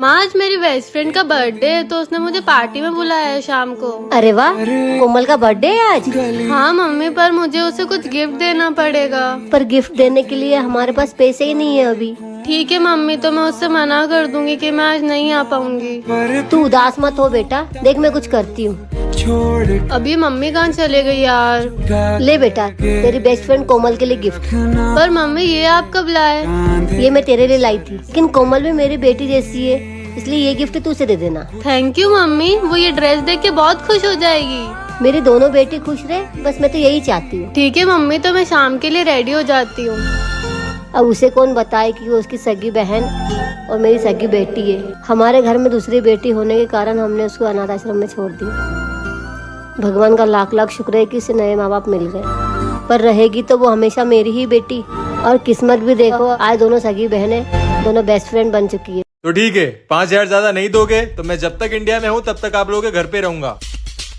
माँ आज मेरी बेस्ट फ्रेंड का बर्थडे है तो उसने मुझे पार्टी में बुलाया है शाम को। अरे वाह, कोमल का बर्थडे है आज। हाँ मम्मी, पर मुझे उसे कुछ गिफ्ट देना पड़ेगा। पर गिफ्ट देने के लिए हमारे पास पैसे ही नहीं है अभी। ठीक है मम्मी, तो मैं उससे मना कर दूंगी कि मैं आज नहीं आ पाऊंगी। तू उदास मत हो बेटा, देख मैं कुछ करती हूँ। अभी मम्मी कहाँ चले गई यार। ले बेटा, तेरी बेस्ट फ्रेंड कोमल के लिए गिफ्ट। पर मम्मी ये आप कब लाए? ये मैं तेरे लिए लाई थी, लेकिन कोमल भी मेरी बेटी जैसी है, इसलिए ये गिफ्ट तू उसे दे देना। थैंक यू मम्मी, वो ये ड्रेस देख के बहुत खुश हो जाएगी। मेरी दोनों बेटी खुश रहे, बस मैं तो यही चाहती हूँ। ठीक है मम्मी, तो मैं शाम के लिए रेडी हो जाती हूँ। अब उसे कौन बताए कि वो उसकी सगी बहन और मेरी सगी बेटी है। हमारे घर में दूसरी बेटी होने के कारण हमने उसको अनाथ आश्रम में छोड़ दिया। भगवान का लाख लाख शुक्र है कि उसे नए माँ बाप मिल गए, पर रहेगी तो वो हमेशा मेरी ही बेटी। और किस्मत भी देखो, आज दोनों सगी बहनें दोनों बेस्ट फ्रेंड बन चुकी है। तो ठीक है, 5,000 ज्यादा नहीं दोगे तो मैं जब तक इंडिया में हूँ तब तक आप लोगों के घर पे रहूंगा।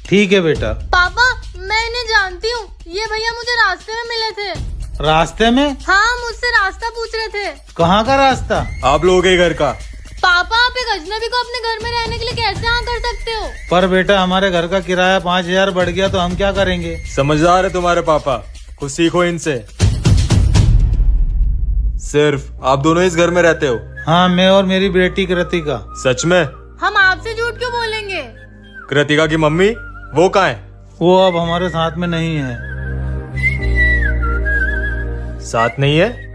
ठीक है बेटा। पापा मैं इन्हें जानती हूँ, ये भैया मुझे रास्ते में मिले थे। रास्ते में? हाँ, मुझसे रास्ता पूछ रहे थे। कहाँ का रास्ता? आप लोगों के घर का। पापा आप एक अजनबी को अपने घर में रहने के लिए कैसे हाँ कर सकते हो? पर बेटा हमारे घर का किराया 5,000 बढ़ गया तो हम क्या करेंगे? समझदार है तुम्हारे पापा, कुछ सीखो इनसे। सिर्फ आप दोनों इस घर में रहते हो? हाँ, मैं और मेरी बेटी कृतिका। सच में? हम आपसे झूठ क्यों बोलेंगे? कृतिका की मम्मी वो कहाँ है? वो अब हमारे साथ में नहीं है। साथ नहीं है?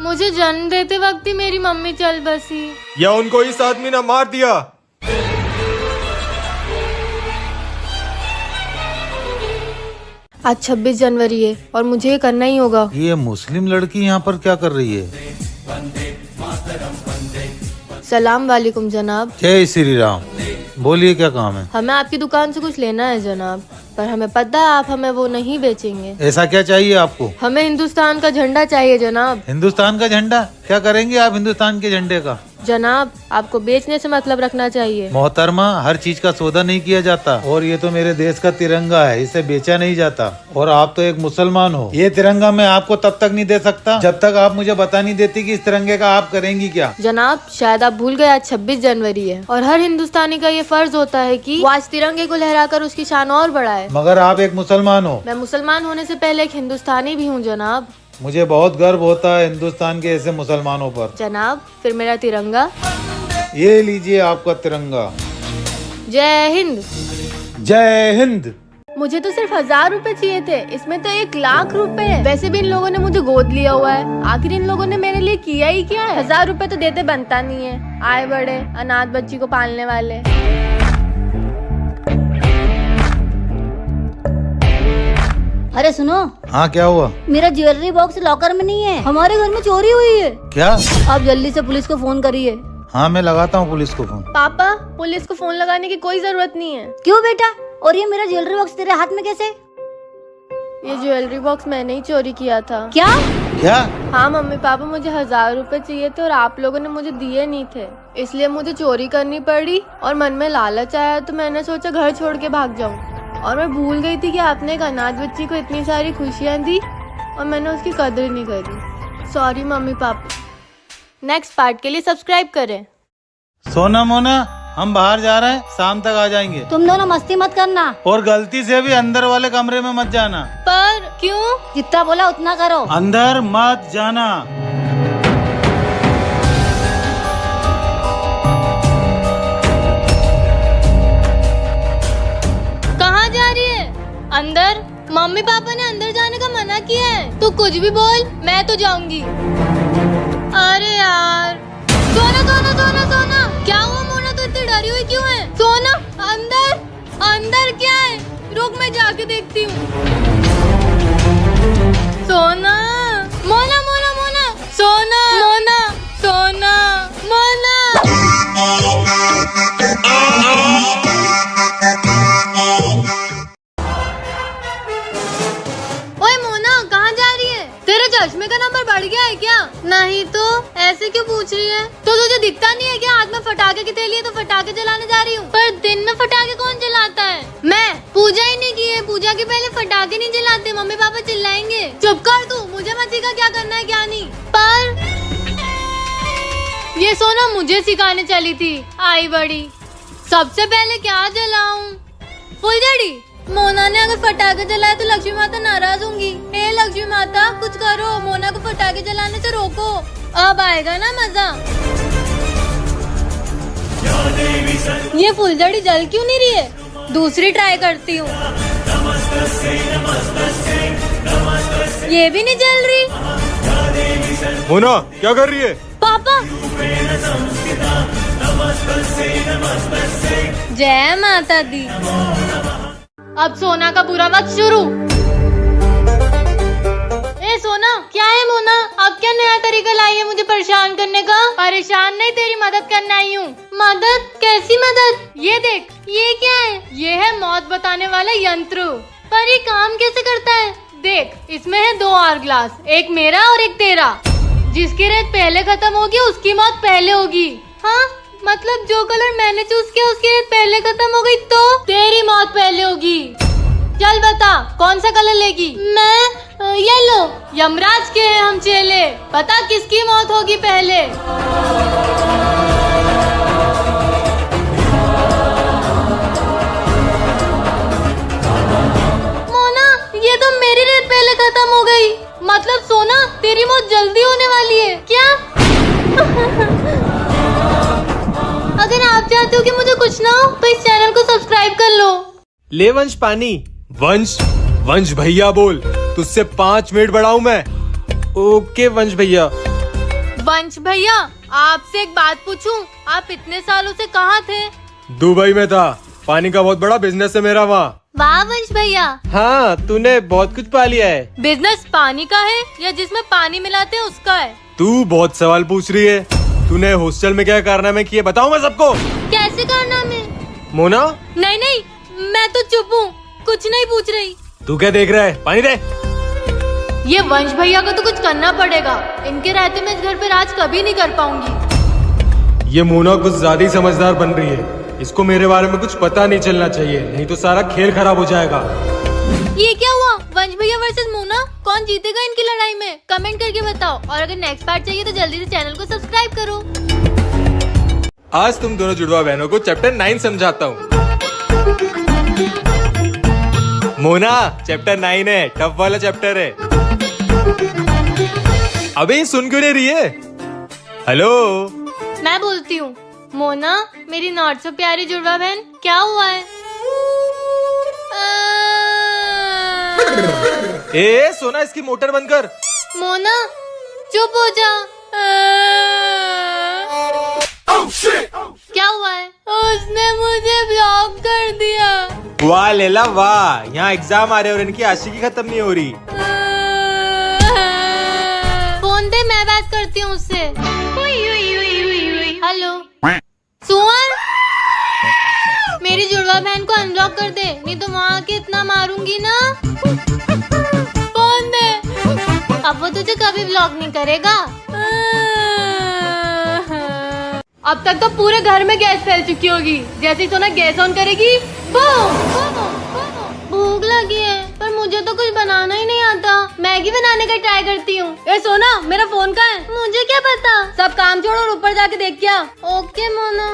मुझे जन्म देते वक्त ही मेरी मम्मी चल बसी। या उनको इस आदमी ने मार दिया? आज 26 जनवरी है और मुझे ये करना ही होगा। ये मुस्लिम लड़की यहाँ पर क्या कर रही है? सलाम वालेकुम जनाब। जय श्री राम। बोलिए क्या काम है? हमें आपकी दुकान से कुछ लेना है जनाब, पर हमें पता है आप हमें वो नहीं बेचेंगे। ऐसा क्या चाहिए आपको? हमें हिंदुस्तान का झंडा चाहिए जनाब। हिंदुस्तान का झंडा? क्या करेंगे आप हिंदुस्तान के झंडे का? जनाब आपको बेचने से मतलब रखना चाहिए। मोहतरमा, हर चीज का सौदा नहीं किया जाता, और ये तो मेरे देश का तिरंगा है, इसे बेचा नहीं जाता। और आप तो एक मुसलमान हो, ये तिरंगा मैं आपको तब तक नहीं दे सकता जब तक आप मुझे बता नहीं देती कि इस तिरंगे का आप करेंगी क्या। जनाब शायद आप भूल गए आज 26 जनवरी है और हर हिंदुस्तानी का ये फर्ज होता है कि वो आज तिरंगे को लहराकर उसकी शान और बढ़ाए। मगर आप एक मुसलमान हो। मैं मुसलमान होने से पहले एक हिंदुस्तानी भी हूँ जनाब। मुझे बहुत गर्व होता है हिंदुस्तान के ऐसे मुसलमानों पर। जनाब फिर मेरा तिरंगा। ये लीजिए आपका तिरंगा। जय हिंद। जय हिंद। मुझे तो सिर्फ 1,000 रुपए चाहिए थे, इसमें तो 1,00,000 रुपए है। वैसे भी इन लोगों ने मुझे गोद लिया हुआ है, आखिर इन लोगों ने मेरे लिए किया ही क्या है। 1,000 रुपए तो देते बनता नहीं है, आए बड़े अनाथ बच्ची को पालने वाले। अरे सुनो। हाँ क्या हुआ? मेरा ज्वेलरी बॉक्स लॉकर में नहीं है, हमारे घर में चोरी हुई है। क्या? आप जल्दी से पुलिस को फोन करिए। हाँ मैं लगाता हूँ पुलिस को फोन। पापा पुलिस को फोन लगाने की कोई जरूरत नहीं है। क्यों बेटा? और ये मेरा ज्वेलरी बॉक्स तेरे हाथ में कैसे? ये ज्वेलरी बॉक्स मैंने ही चोरी किया था। क्या? क्या? हाँ मम्मी पापा, मुझे 1,000 रुपए चाहिए थे और आप लोगों ने मुझे दिए नहीं थे, इसलिए मुझे चोरी करनी पड़ी। और मन में लालच आया तो मैंने सोचा घर छोड़ के भाग जाऊं। और मैं भूल गई थी कि आपने एक अनाथ बच्ची को इतनी सारी खुशियाँ दी और मैंने उसकी कदर नहीं करी। Sorry mummy papa. Next part के लिए सब्सक्राइब करें। सोना मोना, हम बाहर जा रहे हैं, शाम तक आ जाएंगे। तुम दोनों मस्ती मत करना, और गलती से भी अंदर वाले कमरे में मत जाना। पर क्यों? जितना बोला उतना करो। अंदर मत जाना। कहाँ जा रही है? अंदर? मम्मी पापा ने अंदर जाने का मना किया है। तू कुछ भी बोल, मैं तो जाऊंगी। अरे यार, सोना सोना सोना सोना, क्या हुआ मोना, तू इतनी डरी हुई क्यों है? सोना अंदर, अंदर क्या है? रुक मैं जाके देखती हूँ। सोना, मोना मोना मोना, सोना मोना, सोना मोना। ओए मोना, कहाँ जा रही है? तेरे चश्मे का नंबर बढ़ गया है क्या? नहीं तो ऐसे क्यों पूछ रही है? तो तुझे दिखता नहीं है क्या हाथ में फटाके की थैली है तो फटाके जलाने जा रही हूँ? पर दिन में फटाके कौन जलाता है? मैं पूजा ही नहीं की है, पूजा के पहले फटाके नहीं जलाते, मम्मी पापा चिल्लाएंगे। चुप कर तू, मुझे मत सिखा क्या करना है क्या नहीं। पर ये सोना मुझे सिखाने चली थी, आई बड़ी। सबसे पहले क्या जलाऊं? फुलझड़ी। मोना ने अगर पटाखे जलाए तो लक्ष्मी माता नाराज होंगी। हे लक्ष्मी माता कुछ करो, मोना को पटाखे जलाने से रोको, अब आएगा ना मजा। ये फुलझड़ी जल क्यों नहीं रही है? दूसरी ट्राई करती हूँ। ये भी नहीं जल रही। मोना क्या कर रही है? पापा। जय माता दी। अब सोना का बुरा वक्त शुरू। ए सोना, क्या है मोना? अब क्या नया तरीका लाई है मुझे परेशान करने का? परेशान नहीं, तेरी मदद करने आई हूँ। मदद? कैसी मदद? ये देख, ये क्या है? ये है मौत बताने वाला यंत्र। पर ये काम कैसे करता है? देख, इसमें है 2 आवर ग्लास, एक मेरा और एक तेरा। जिसकी रेत पहले खत्म होगी उसकी मौत पहले होगी। हाँ, मतलब जो कलर मैंने चूज किया उसकी रेत पहले खत्म हो गई तो तेरी मौत पहले होगी। चल बता, कौन सा कलर लेगी? मैं येलो। यमराज के हैं हम चेले, पता किसकी मौत होगी पहले? मोना, ये तो मेरी रेत पहले खत्म हो गई। मतलब सोना, तेरी मौत जल्दी होने वाली है क्या? अगर आप चाहते हो कि मुझे कुछ ना हो तो इस चैनल को सब्सक्राइब कर लो। ले वंश पानी। वंश, वंश भैया बोल, तुझसे 5 मिनट बढ़ाऊं मैं? ओके वंश भैया। वंश भैया, आपसे एक बात पूछूं? आप इतने सालों से कहाँ थे? दुबई में था, पानी का बहुत बड़ा बिजनेस है मेरा वहाँ। वाह वंश भैया। हाँ, तूने बहुत कुछ पा लिया है। बिजनेस पानी का है या जिसमें पानी मिलाते हैं उसका है? तू बहुत सवाल पूछ रही है। तूने हॉस्टल में क्या कारनामे किए बताऊं मैं सबको? कैसे कारनामे? मोना। नहीं नहीं, मैं तो चुप हूँ, कुछ नहीं पूछ रही। तू क्या देख रहा है? पानी दे। ये वंश भैया को तो कुछ करना पड़ेगा। इनके रहते मैं इस घर पे राज कभी नहीं कर पाऊंगी। ये मोना कुछ ज्यादा ही समझदार बन रही है। इसको मेरे बारे में कुछ पता नहीं चलना चाहिए, नहीं तो सारा खेल खराब हो जाएगा। ये क्या हुआ? वंश भैया वर्सेस मोना, कौन जीतेगा इनकी लड़ाई में? कमेंट करके बताओ। और अगर नेक्स्ट पार्ट चाहिए तो जल्दी से चैनल को सब्सक्राइब करो। आज तुम दोनों जुड़वा बहनों को चैप्टर 9 समझाता हूँ। मोना, चैप्टर 9 है, टफ वाला चैप्टर है। अबे ये सुन क्यों नहीं रही है? हेलो, मैं बोलती हूँ। मोना, मेरी नॉट सो प्यारी जुड़वा बहन, क्या हुआ है? ए सोना, इसकी मोटर बंद कर। मोना, चुप हो जा। क्या हुआ है? उसने मुझे ब्लॉक कर दिया। वाह लेला वाह, यहाँ एग्जाम आ रहे और इनकी आशिकी खत्म नहीं हो रही। फोन दे, मैं बात करती हूँ उससे। हेलो सुअर, मेरी जुड़वा बहन को अनब्लॉक कर दे, नहीं तो वहाँ आके इतना मारूंगी ना। फोन दे। अब वो तुझे कभी ब्लॉक नहीं करेगा। अब तक तो पूरे घर में गैस फैल चुकी होगी। जैसे ही सोना गैस ऑन करेगी, बूम। भूख लगी है पर मुझे तो कुछ बनाना ही नहीं आता। मैगी बनाने का ट्राई करती हूँ। ए सोना, मेरा फोन कहाँ है? मुझे क्या पता। सब काम छोड़ और ऊपर जाके देख क्या। ओके मोना।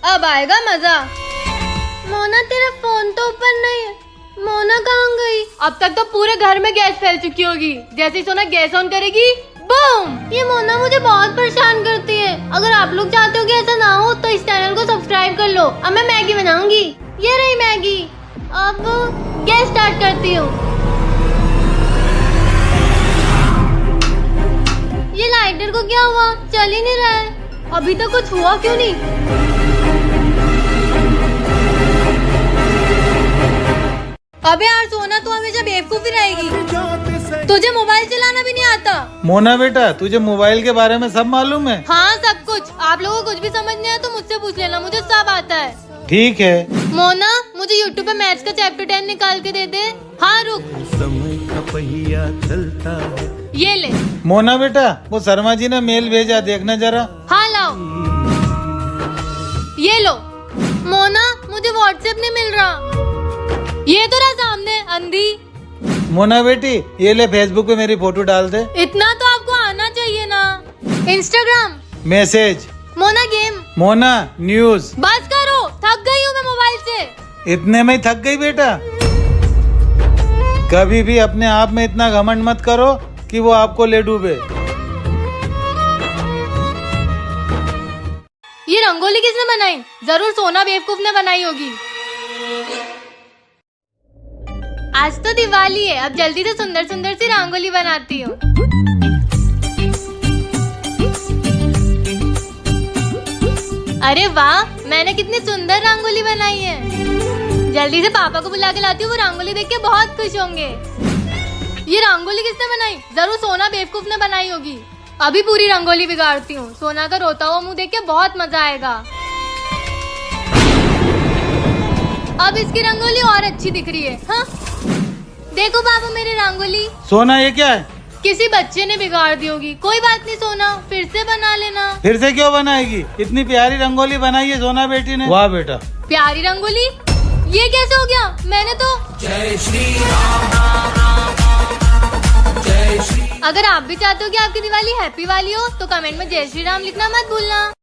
अब आएगा मजा। मोना, तेरा फोन तो ऊपर नहीं है। मोना कहाँ गई? अब तक तो पूरे घर में गैस फैल चुकी होगी। जैसे ही सोना गैस ऑन करेगी, बूम। ये मोना मुझे बहुत परेशान करती है। अगर आप लोग चाहते हो कि ऐसा ना हो तो इस चैनल को सब्सक्राइब कर लो। अब मैं मैगी बनाऊंगी। ये रही मैगी। अब गैस स्टार्ट करती हूँ। ये लाइटर को क्या हुआ? चल ही नहीं रहा है। अभी तक कुछ हुआ क्यों नहीं? अबे यार सोना, तू हमेशा बेवकूफी रहेगी। तुझे मोबाइल चलाना भी नहीं आता। मोना बेटा, तुझे मोबाइल के बारे में सब मालूम है? हाँ, सब कुछ। आप लोगों को कुछ भी समझ नहीं आया तो मुझसे पूछ लेना, मुझे सब आता है। ठीक है। मोना, मुझे YouTube पे मैथ्स का चैप्टर 10 निकाल के दे दे। हाँ रुक, समय का पहिया चलता है। ये ले। मोना बेटा, वो शर्मा जी ने मेल भेजा, देखना जरा। हाँ लाओ। ये लो। मोना, मुझे व्हाट्सएप नहीं मिल रहा। ये तो रहा सामने अंधी। मोना बेटी, ये ले फेसबुक पे मेरी फोटो डाल दे। इतना तो आपको आना चाहिए ना। Instagram, message, Mona game. Mona news. बस करो, थक गई हूँ मैं मोबाइल से। इतने में ही थक गई बेटा? कभी भी अपने आप में इतना घमंड मत करो कि वो आपको ले डूबे। ये रंगोली किसने बनाई? जरूर सोना बेवकूफ ने बनाई होगी। आज तो दिवाली है, अब जल्दी से सुंदर सुंदर सी रंगोली बनाती हूँ। अरे वाह, मैंने कितनी सुंदर रंगोली बनाई है। जल्दी से पापा को बुला के लाती हूँ, वो रंगोली देख के बहुत खुश होंगे। ये रंगोली किसने बनाई? जरूर सोना बेवकूफ ने बनाई होगी। अभी पूरी रंगोली बिगाड़ती हूँ। सोना का रोता हुआ मुंह देख के बहुत मजा आएगा। अब इसकी रंगोली और अच्छी दिख रही है। हाँ? देखो पापा मेरी रंगोली। सोना ये क्या है? किसी बच्चे ने बिगाड़ दी होगी। कोई बात नहीं सोना, फिर से बना लेना। फिर से क्यों बनाएगी? इतनी प्यारी रंगोली बनाई है सोना बेटी ने। वाह बेटा। प्यारी रंगोली? ये कैसे हो गया? मैंने तो जय श्री राम, जय श्री। अगर आप भी चाहते हो कि आपकी दिवाली हैप्पी वाली हो तो कमेंट में जय श्री राम लिखना मत भूलना।